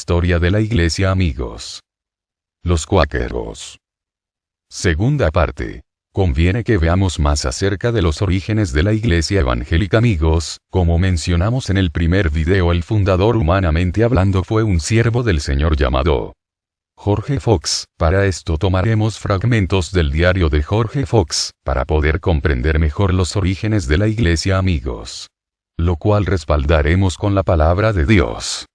historia de la Iglesia, amigos. Los cuáqueros. Segunda parte. Conviene que veamos más acerca de los orígenes de la Iglesia evangélica, amigos. Como mencionamos en el primer video, el fundador, humanamente hablando, fue un siervo del Señor llamado Jorge Fox. Para esto tomaremos fragmentos del diario de Jorge Fox, para poder comprender mejor los orígenes de la Iglesia, amigos. Lo cual respaldaremos con la palabra de Dios.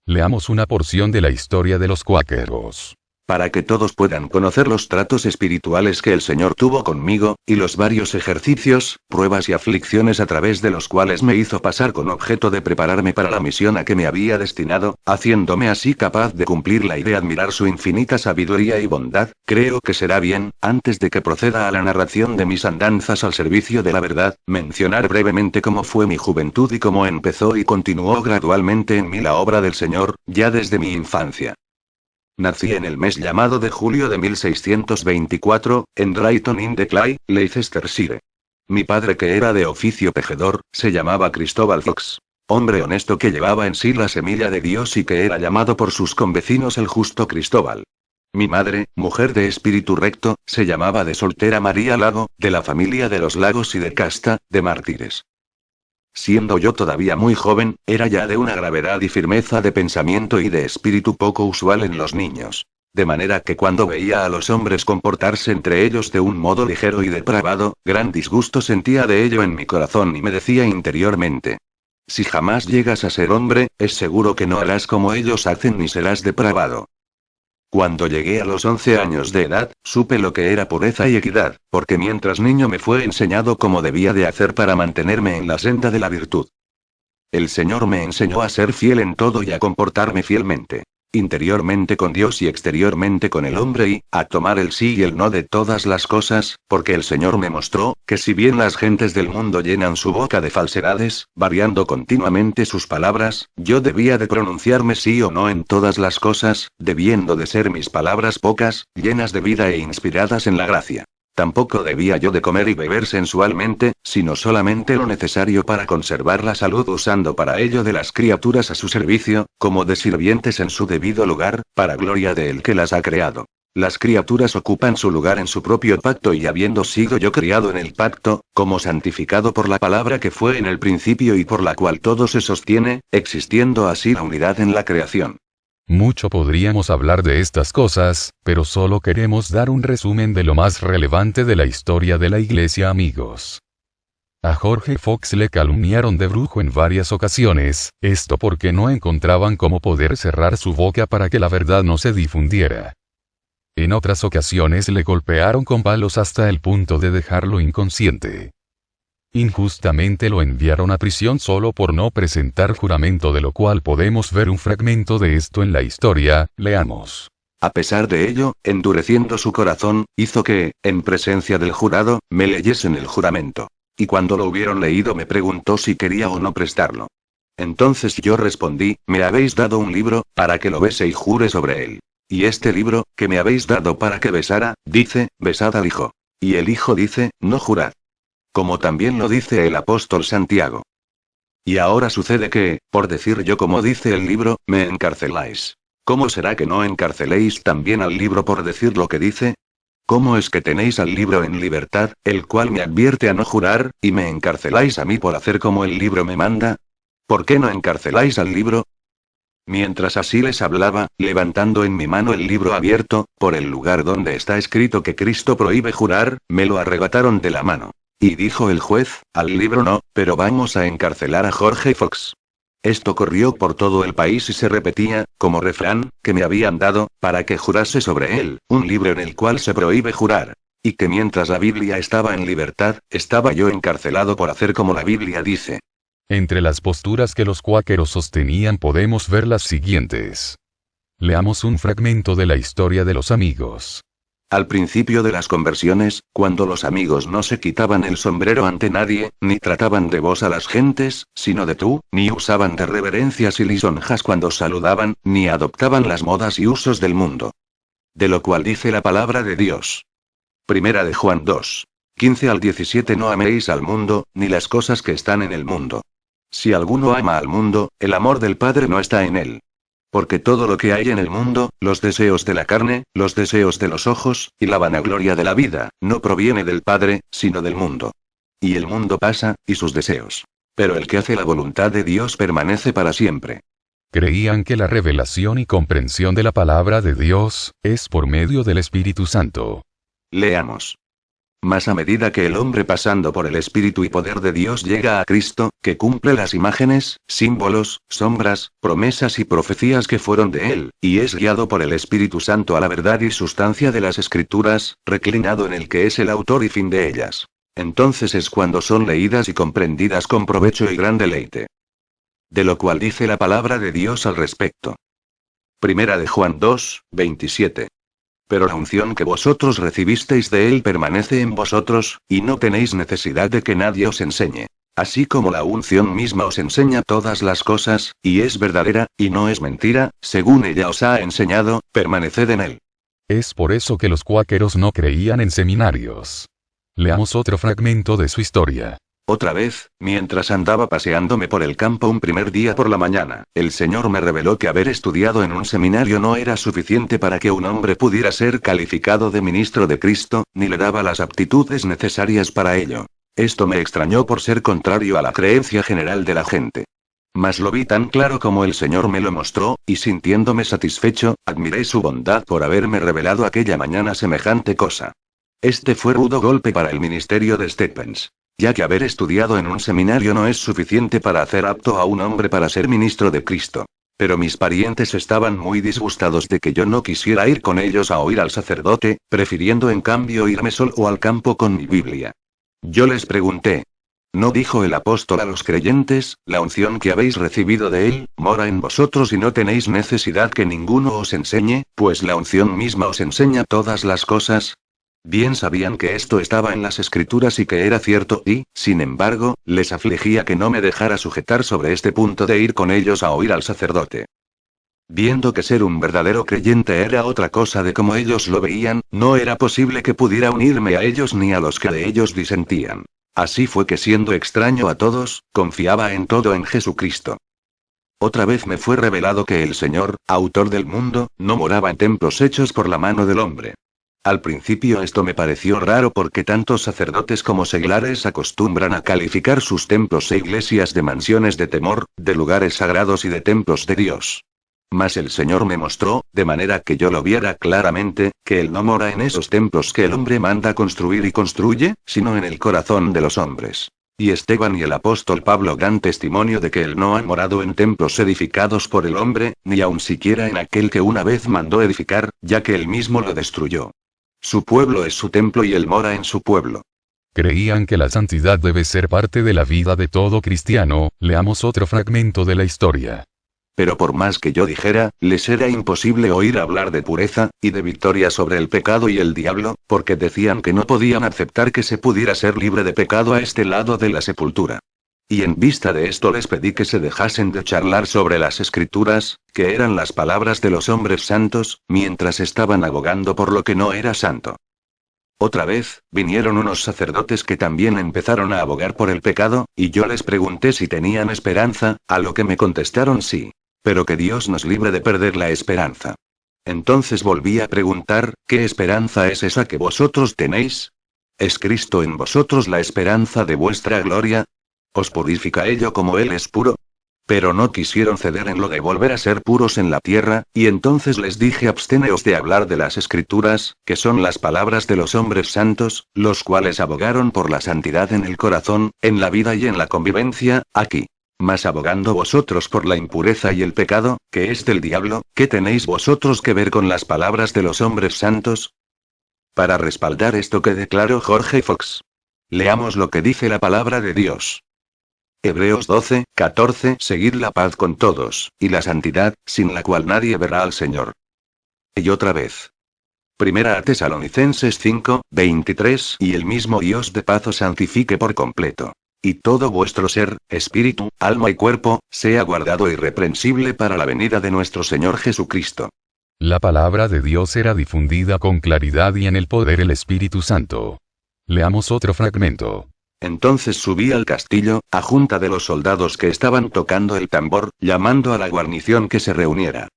Leamos una porción de la historia de los cuáqueros. Para que todos puedan conocer los tratos espirituales que el Señor tuvo conmigo, y los varios ejercicios, pruebas y aflicciones a través de los cuales me hizo pasar con objeto de prepararme para la misión a que me había destinado, haciéndome así capaz de cumplirla y de admirar su infinita sabiduría y bondad, creo que será bien, antes de que proceda a la narración de mis andanzas al servicio de la verdad, mencionar brevemente cómo fue mi juventud y cómo empezó y continuó gradualmente en mí la obra del Señor, ya desde mi infancia. Nací en el mes llamado de julio de 1624, en Drayton-in-the-Clyle, Leicestershire. Mi padre, que era de oficio tejedor, se llamaba Cristóbal Fox. Hombre honesto que llevaba en sí la semilla de Dios y que era llamado por sus convecinos el justo Cristóbal. Mi madre, mujer de espíritu recto, se llamaba de soltera María Lago, de la familia de los Lagos y de casta, de mártires. Siendo yo todavía muy joven, era ya de una gravedad y firmeza de pensamiento y de espíritu poco usual en los niños. De manera que cuando veía a los hombres comportarse entre ellos de un modo ligero y depravado, gran disgusto sentía de ello en mi corazón y me decía interiormente: si jamás llegas a ser hombre, es seguro que no harás como ellos hacen ni serás depravado. Cuando llegué a los 11 años de edad, supe lo que era pureza y equidad, porque mientras niño me fue enseñado cómo debía de hacer para mantenerme en la senda de la virtud. El Señor me enseñó a ser fiel en todo y a comportarme fielmente, interiormente con Dios y exteriormente con el hombre, y a tomar el sí y el no de todas las cosas, porque el Señor me mostró que si bien las gentes del mundo llenan su boca de falsedades, variando continuamente sus palabras, yo debía de pronunciarme sí o no en todas las cosas, debiendo de ser mis palabras pocas, llenas de vida e inspiradas en la gracia. Tampoco debía yo de comer y beber sensualmente, sino solamente lo necesario para conservar la salud, usando para ello de las criaturas a su servicio, como de sirvientes en su debido lugar, para gloria de el que las ha creado. Las criaturas ocupan su lugar en su propio pacto, y habiendo sido yo criado en el pacto, como santificado por la palabra que fue en el principio y por la cual todo se sostiene, existiendo así la unidad en la creación. Mucho podríamos hablar de estas cosas, pero solo queremos dar un resumen de lo más relevante de la historia de la Iglesia, amigos. A Jorge Fox le calumniaron de brujo en varias ocasiones, esto porque no encontraban cómo poder cerrar su boca para que la verdad no se difundiera. En otras ocasiones le golpearon con palos hasta el punto de dejarlo inconsciente. Injustamente lo enviaron a prisión solo por no presentar juramento, de lo cual podemos ver un fragmento de esto en la historia. Leamos. A pesar de ello, endureciendo su corazón, hizo que, en presencia del jurado, me leyesen el juramento. Y cuando lo hubieron leído me preguntó si quería o no prestarlo. Entonces yo respondí: me habéis dado un libro, para que lo bese y jure sobre él. Y este libro, que me habéis dado para que besara, dice: besad al Hijo. Y el Hijo dice: no jurad. Como también lo dice el apóstol Santiago. Y ahora sucede que, por decir yo como dice el libro, me encarceláis. ¿Cómo será que no encarceléis también al libro por decir lo que dice? ¿Cómo es que tenéis al libro en libertad, el cual me advierte a no jurar, y me encarceláis a mí por hacer como el libro me manda? ¿Por qué no encarceláis al libro? Mientras así les hablaba, levantando en mi mano el libro abierto, por el lugar donde está escrito que Cristo prohíbe jurar, me lo arrebataron de la mano. Y dijo el juez: al libro no, pero vamos a encarcelar a Jorge Fox. Esto corrió por todo el país y se repetía, como refrán, que me habían dado, para que jurase sobre él, un libro en el cual se prohíbe jurar. Y que mientras la Biblia estaba en libertad, estaba yo encarcelado por hacer como la Biblia dice. Entre las posturas que los cuáqueros sostenían podemos ver las siguientes. Leamos un fragmento de la historia de los amigos. Al principio de las conversiones, cuando los amigos no se quitaban el sombrero ante nadie, ni trataban de vos a las gentes, sino de tú, ni usaban de reverencias y lisonjas cuando saludaban, ni adoptaban las modas y usos del mundo. De lo cual dice la palabra de Dios. Primera de Juan 2. 15 al 17: no améis al mundo, ni las cosas que están en el mundo. Si alguno ama al mundo, el amor del Padre no está en él. Porque todo lo que hay en el mundo, los deseos de la carne, los deseos de los ojos, y la vanagloria de la vida, no proviene del Padre, sino del mundo. Y el mundo pasa, y sus deseos. Pero el que hace la voluntad de Dios permanece para siempre. Creían que la revelación y comprensión de la palabra de Dios es por medio del Espíritu Santo. Leamos. Mas a medida que el hombre pasando por el Espíritu y poder de Dios llega a Cristo, que cumple las imágenes, símbolos, sombras, promesas y profecías que fueron de él, y es guiado por el Espíritu Santo a la verdad y sustancia de las Escrituras, reclinado en el que es el autor y fin de ellas. Entonces es cuando son leídas y comprendidas con provecho y gran deleite. De lo cual dice la palabra de Dios al respecto. Primera de Juan 2, 27. Pero la unción que vosotros recibisteis de él permanece en vosotros, y no tenéis necesidad de que nadie os enseñe. Así como la unción misma os enseña todas las cosas, y es verdadera, y no es mentira, según ella os ha enseñado, permaneced en él. Es por eso que los cuáqueros no creían en seminarios. Leamos otro fragmento de su historia. Otra vez, mientras andaba paseándome por el campo un primer día por la mañana, el Señor me reveló que haber estudiado en un seminario no era suficiente para que un hombre pudiera ser calificado de ministro de Cristo, ni le daba las aptitudes necesarias para ello. Esto me extrañó por ser contrario a la creencia general de la gente. Mas lo vi tan claro como el Señor me lo mostró, y sintiéndome satisfecho, admiré su bondad por haberme revelado aquella mañana semejante cosa. Este fue rudo golpe para el ministerio de Stephens, ya que haber estudiado en un seminario no es suficiente para hacer apto a un hombre para ser ministro de Cristo. Pero mis parientes estaban muy disgustados de que yo no quisiera ir con ellos a oír al sacerdote, prefiriendo en cambio irme solo al campo con mi Biblia. Yo les pregunté. ¿No dijo el apóstol a los creyentes, la unción que habéis recibido de él, mora en vosotros y no tenéis necesidad que ninguno os enseñe, pues la unción misma os enseña todas las cosas? Bien sabían que esto estaba en las Escrituras y que era cierto y, sin embargo, les afligía que no me dejara sujetar sobre este punto de ir con ellos a oír al sacerdote. Viendo que ser un verdadero creyente era otra cosa de como ellos lo veían, no era posible que pudiera unirme a ellos ni a los que de ellos disentían. Así fue que siendo extraño a todos, confiaba en todo en Jesucristo. Otra vez me fue revelado que el Señor, autor del mundo, no moraba en templos hechos por la mano del hombre. Al principio esto me pareció raro porque tantos sacerdotes como seglares acostumbran a calificar sus templos e iglesias de mansiones de temor, de lugares sagrados y de templos de Dios. Mas el Señor me mostró, de manera que yo lo viera claramente, que Él no mora en esos templos que el hombre manda construir y construye, sino en el corazón de los hombres. Y Esteban y el apóstol Pablo dan testimonio de que Él no ha morado en templos edificados por el hombre, ni aun siquiera en aquel que una vez mandó edificar, ya que Él mismo lo destruyó. Su pueblo es su templo y Él mora en su pueblo. Creían que la santidad debe ser parte de la vida de todo cristiano. Leamos otro fragmento de la historia. Pero por más que yo dijera, les era imposible oír hablar de pureza, y de victoria sobre el pecado y el diablo, porque decían que no podían aceptar que se pudiera ser libre de pecado a este lado de la sepultura. Y en vista de esto les pedí que se dejasen de charlar sobre las Escrituras, que eran las palabras de los hombres santos, mientras estaban abogando por lo que no era santo. Otra vez, vinieron unos sacerdotes que también empezaron a abogar por el pecado, y yo les pregunté si tenían esperanza, a lo que me contestaron sí. Pero que Dios nos libre de perder la esperanza. Entonces volví a preguntar, ¿qué esperanza es esa que vosotros tenéis? ¿Es Cristo en vosotros la esperanza de vuestra gloria? ¿Os purifica ello como Él es puro? Pero no quisieron ceder en lo de volver a ser puros en la tierra, y entonces les dije absteneos de hablar de las Escrituras, que son las palabras de los hombres santos, los cuales abogaron por la santidad en el corazón, en la vida y en la convivencia, aquí. Mas abogando vosotros por la impureza y el pecado, que es del diablo, ¿qué tenéis vosotros que ver con las palabras de los hombres santos? Para respaldar esto que declaró Jorge Fox. Leamos lo que dice la palabra de Dios. Hebreos 12, 14. Seguid la paz con todos, y la santidad, sin la cual nadie verá al Señor. Y otra vez. Primera a Tesalonicenses 5, 23. Y el mismo Dios de paz os santifique por completo. Y todo vuestro ser, espíritu, alma y cuerpo, sea guardado irreprensible para la venida de nuestro Señor Jesucristo. La palabra de Dios era difundida con claridad y en el poder del Espíritu Santo. Leamos otro fragmento. Entonces subí al castillo, a junta de los soldados que estaban tocando el tambor, llamando a la guarnición que se reuniera.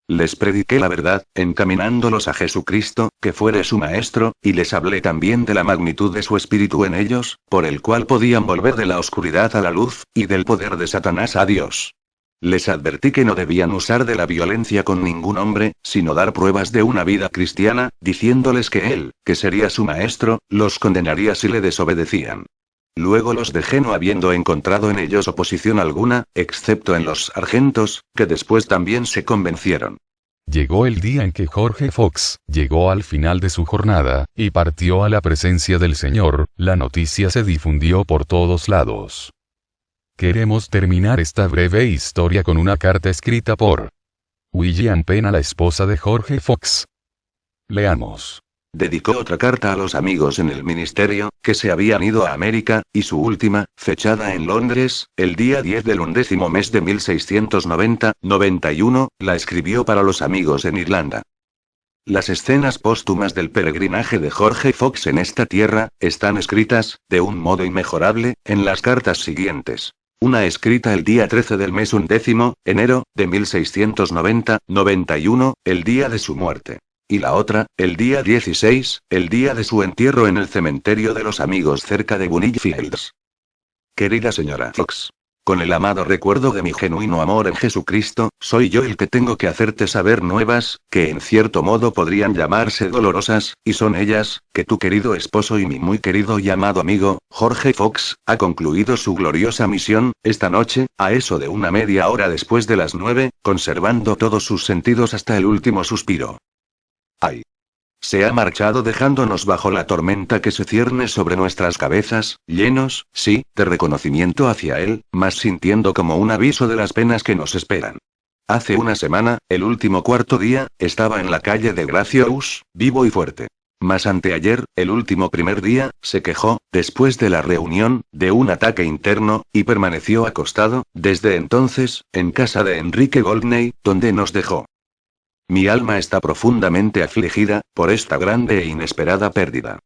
Les prediqué la verdad, encaminándolos a Jesucristo, que fuere su Maestro, y les hablé también de la magnitud de su Espíritu en ellos, por el cual podían volver de la oscuridad a la luz, y del poder de Satanás a Dios. Les advertí que no debían usar de la violencia con ningún hombre, sino dar pruebas de una vida cristiana, diciéndoles que él, que sería su Maestro, los condenaría si le desobedecían. Luego los dejé no habiendo encontrado en ellos oposición alguna, excepto en los sargentos, que después también se convencieron. Llegó el día en que Jorge Fox llegó al final de su jornada, y partió a la presencia del Señor. La noticia se difundió por todos lados. Queremos terminar esta breve historia con una carta escrita por William Penn a la esposa de Jorge Fox. Leamos. Dedicó otra carta a los amigos en el ministerio, que se habían ido a América, y su última, fechada en Londres, el día 10 del 11º mes de 1690-91, la escribió para los amigos en Irlanda. Las escenas póstumas del peregrinaje de Jorge Fox en esta tierra, están escritas, de un modo inmejorable, en las cartas siguientes. Una escrita el día 13 del mes 11º, enero, de 1690-91, el día de su muerte. Y la otra, el día 16, el día de su entierro en el cementerio de los amigos cerca de Bunny Fields. Querida señora Fox, con el amado recuerdo de mi genuino amor en Jesucristo, soy yo el que tengo que hacerte saber nuevas, que en cierto modo podrían llamarse dolorosas, y son ellas, que tu querido esposo y mi muy querido y amado amigo, Jorge Fox, ha concluido su gloriosa misión, esta noche, a eso de una media hora después de las 9, conservando todos sus sentidos hasta el último suspiro. ¡Ay! Se ha marchado dejándonos bajo la tormenta que se cierne sobre nuestras cabezas, llenos, sí, de reconocimiento hacia él, mas sintiendo como un aviso de las penas que nos esperan. Hace una semana, el último cuarto día, estaba en la calle de Gracious, vivo y fuerte. Mas anteayer, el último primer día, se quejó, después de la reunión, de un ataque interno, y permaneció acostado, desde entonces, en casa de Enrique Goldney, donde nos dejó. Mi alma está profundamente afligida, por esta grande e inesperada pérdida.